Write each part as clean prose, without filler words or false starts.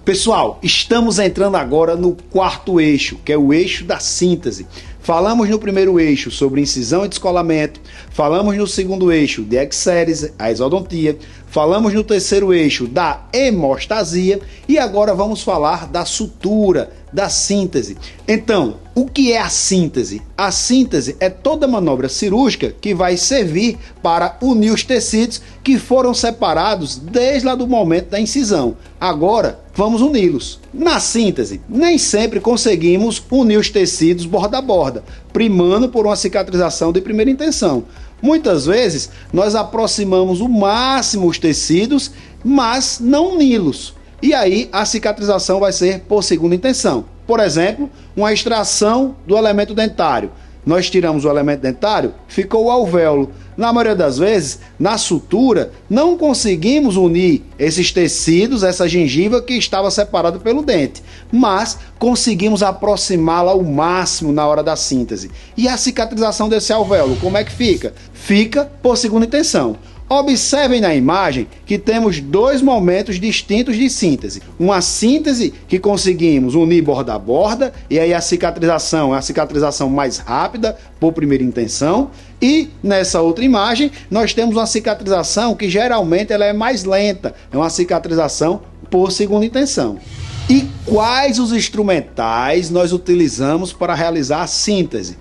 Pessoal, estamos entrando agora no quarto eixo, que é o eixo da síntese. Falamos no primeiro eixo sobre incisão e descolamento, falamos no segundo eixo de exérese, a exodontia, falamos no terceiro eixo da hemostasia e agora vamos falar da sutura, da síntese. Então, o que é a síntese? A síntese é toda manobra cirúrgica que vai servir para unir os tecidos que foram separados desde lá do momento da incisão. Agora, vamos uni-los. Na síntese, nem sempre conseguimos unir os tecidos borda a borda, primando por uma cicatrização de primeira intenção. Muitas vezes, nós aproximamos o máximo os tecidos, mas não uni-los. E aí, a cicatrização vai ser por segunda intenção. Por exemplo, uma extração do elemento dentário. Nós tiramos o elemento dentário, ficou o alvéolo. Na maioria das vezes, na sutura, não conseguimos unir esses tecidos, essa gengiva que estava separada pelo dente, mas conseguimos aproximá-la ao máximo na hora da síntese. E a cicatrização desse alvéolo, como é que fica? Fica por segunda intenção. Observem na imagem que temos dois momentos distintos de síntese. Uma síntese que conseguimos unir borda a borda, e aí a cicatrização é a cicatrização mais rápida, por primeira intenção. E nessa outra imagem, nós temos uma cicatrização que geralmente ela é mais lenta, é uma cicatrização por segunda intenção. E quais os instrumentais nós utilizamos para realizar a síntese?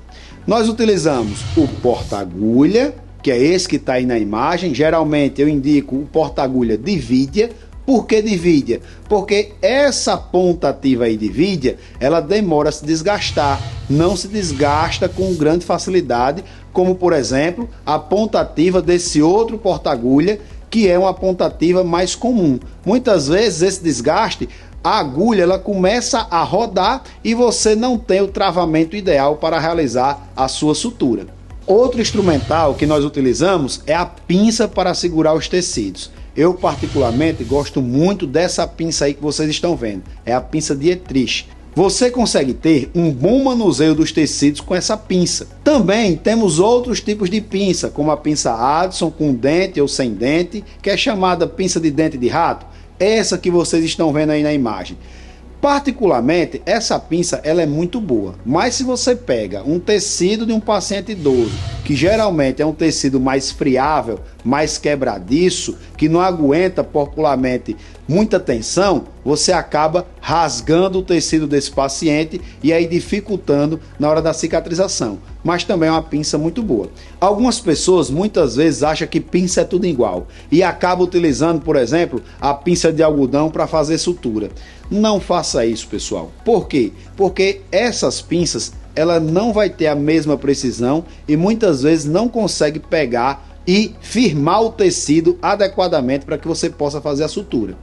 Nós utilizamos o porta-agulha, que é esse que está aí na imagem. Geralmente eu indico o porta-agulha de Vidia. Por que de Vidia? Porque essa ponta ativa aí de Vidia, ela demora a se desgastar, não se desgasta com grande facilidade, como por exemplo a ponta ativa desse outro porta-agulha, que é uma ponta ativa mais comum. Muitas vezes esse desgaste, a agulha ela começa a rodar e você não tem o travamento ideal para realizar a sua sutura. Outro instrumental que nós utilizamos é a pinça para segurar os tecidos. Eu particularmente gosto muito dessa pinça aí que vocês estão vendo. É a pinça Dietrich. Você consegue ter um bom manuseio dos tecidos com essa pinça. Também temos outros tipos de pinça, como a pinça Addison com dente ou sem dente, que é chamada pinça de dente de rato. Essa que vocês estão vendo aí na imagem. Particularmente, essa pinça ela é muito boa, mas se você pega um tecido de um paciente idoso, que geralmente é um tecido mais friável, mais quebradiço, que não aguenta popularmente muita tensão, você acaba rasgando o tecido desse paciente e aí dificultando na hora da cicatrização. Mas também é uma pinça muito boa. Algumas pessoas muitas vezes acham que pinça é tudo igual e acabam utilizando, por exemplo, a pinça de algodão para fazer sutura. Não faça isso, pessoal. Por quê? Porque essas pinças ela não vai ter a mesma precisão e muitas vezes não consegue pegar e firmar o tecido adequadamente para que você possa fazer a sutura.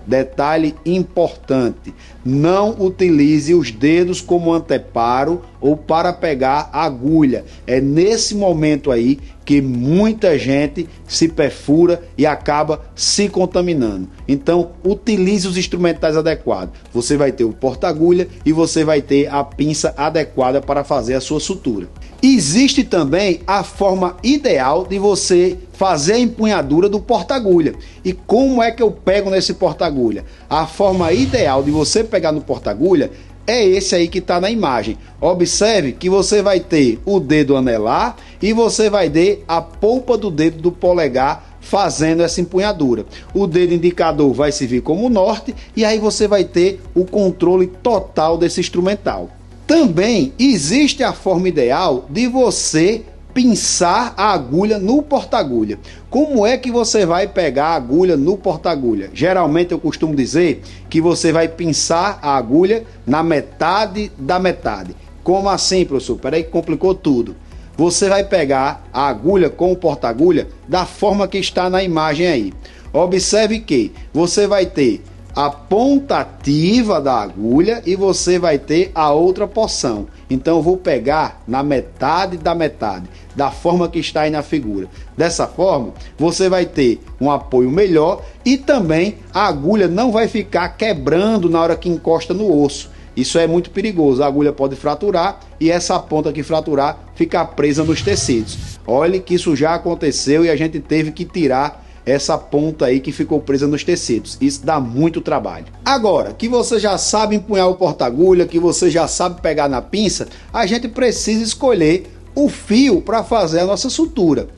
Detalhe importante, não utilize os dedos como anteparo ou para pegar a agulha. É nesse momento aí que muita gente se perfura e acaba se contaminando. Então, utilize os instrumentais adequados. Você vai ter o porta-agulha e você vai ter a pinça adequada para fazer a sua sutura. Existe também a forma ideal de você fazer a empunhadura do porta-agulha. E como é que eu pego nesse porta-agulha? A forma ideal de você pegar no porta-agulha é esse aí que está na imagem. Observe que você vai ter o dedo anelar e você vai ter a polpa do dedo do polegar fazendo essa empunhadura. O dedo indicador vai servir como norte e aí você vai ter o controle total desse instrumental. Também existe a forma ideal de você pinçar a agulha no porta-agulha. Como é que você vai pegar a agulha no porta-agulha? Geralmente eu costumo dizer que você vai pinçar a agulha na metade da metade. Como assim, professor? Peraí que complicou tudo. Você vai pegar a agulha com o porta-agulha da forma que está na imagem aí. Observe que você vai ter a ponta ativa da agulha e você vai ter a outra porção. Então eu vou pegar na metade da metade, da forma que está aí na figura. Dessa forma, você vai ter um apoio melhor e também a agulha não vai ficar quebrando na hora que encosta no osso. Isso é muito perigoso, a agulha pode fraturar e essa ponta que fraturar fica presa nos tecidos. Olhe que isso já aconteceu e a gente teve que tirar essa ponta aí que ficou presa nos tecidos. Isso dá muito trabalho. Agora, que você já sabe empunhar o porta-agulha, que você já sabe pegar na pinça, a gente precisa escolher o fio para fazer a nossa sutura.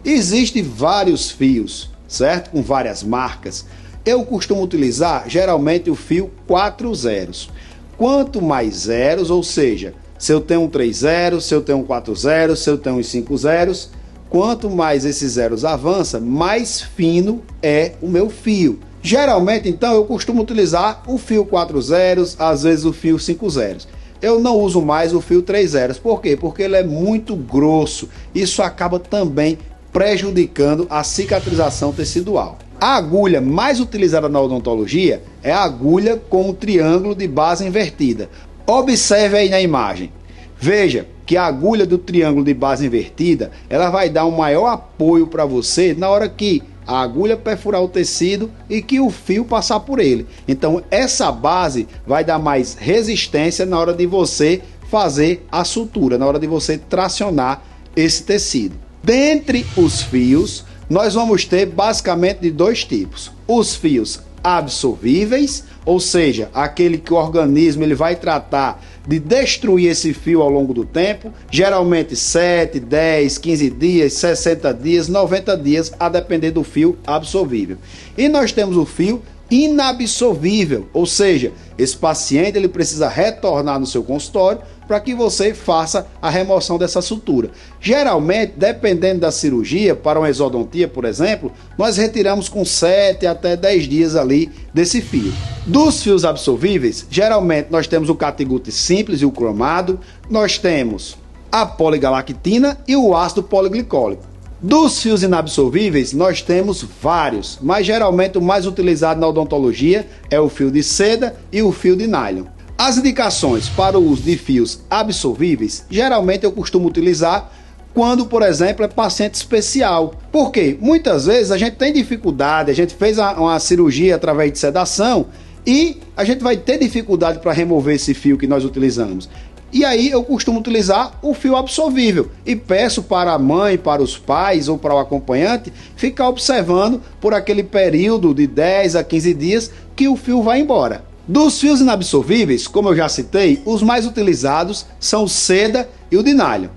Existem vários fios, certo? Com várias marcas. Eu costumo utilizar geralmente o fio 4 zeros. Quanto mais zeros, ou seja, se eu tenho um 3 zeros, se eu tenho um 4 zeros, se eu tenho uns 5 zeros, quanto mais esses zeros avança, mais fino é o meu fio. Geralmente, então, eu costumo utilizar o fio 4 zeros, às vezes o fio 5 zeros. Eu não uso mais o fio 3 zeros. Por quê? Porque ele é muito grosso. Isso acaba também prejudicando a cicatrização tecidual. A agulha mais utilizada na odontologia é a agulha com o triângulo de base invertida. Observe aí na imagem. Veja que a agulha do triângulo de base invertida, ela vai dar um maior apoio para você na hora que a agulha perfurar o tecido e que o fio passar por ele. Então essa base vai dar mais resistência na hora de você fazer a sutura, na hora de você tracionar esse tecido. Dentre os fios, nós vamos ter basicamente de dois tipos. Os fios absorvíveis, ou seja, aquele que o organismo ele vai tratar de destruir esse fio ao longo do tempo, geralmente 7, 10, 15 dias, 60 dias, 90 dias, a depender do fio absorvível. E nós temos o fio inabsorvível, ou seja, esse paciente ele precisa retornar no seu consultório para que você faça a remoção dessa sutura. Geralmente, dependendo da cirurgia, para uma exodontia, por exemplo, nós retiramos com 7 até 10 dias ali desse fio. Dos fios absorvíveis, geralmente nós temos o catiguti simples e o cromado, nós temos a poligalactina e o ácido poliglicólico. Dos fios inabsorvíveis, nós temos vários, mas geralmente o mais utilizado na odontologia é o fio de seda e o fio de nylon. As indicações para o uso de fios absorvíveis, geralmente eu costumo utilizar quando, por exemplo, é paciente especial. Por quê? Muitas vezes a gente tem dificuldade, a gente fez uma cirurgia através de sedação e a gente vai ter dificuldade para remover esse fio que nós utilizamos. E aí eu costumo utilizar o fio absorvível e peço para a mãe, para os pais ou para o acompanhante ficar observando por aquele período de 10 a 15 dias que o fio vai embora. Dos fios inabsorvíveis, como eu já citei, os mais utilizados são o seda e o de nylon.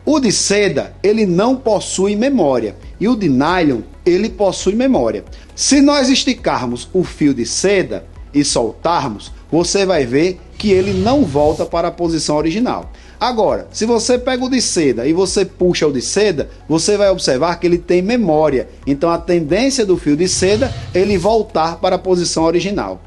O de seda, ele não possui memória e o de nylon, ele possui memória. Se nós esticarmos o fio de seda e soltarmos, você vai ver que ele não volta para a posição original. Agora, se você pega o de seda e você puxa o de seda, você vai observar que ele tem memória. Então a tendência do fio de seda é ele voltar para a posição original.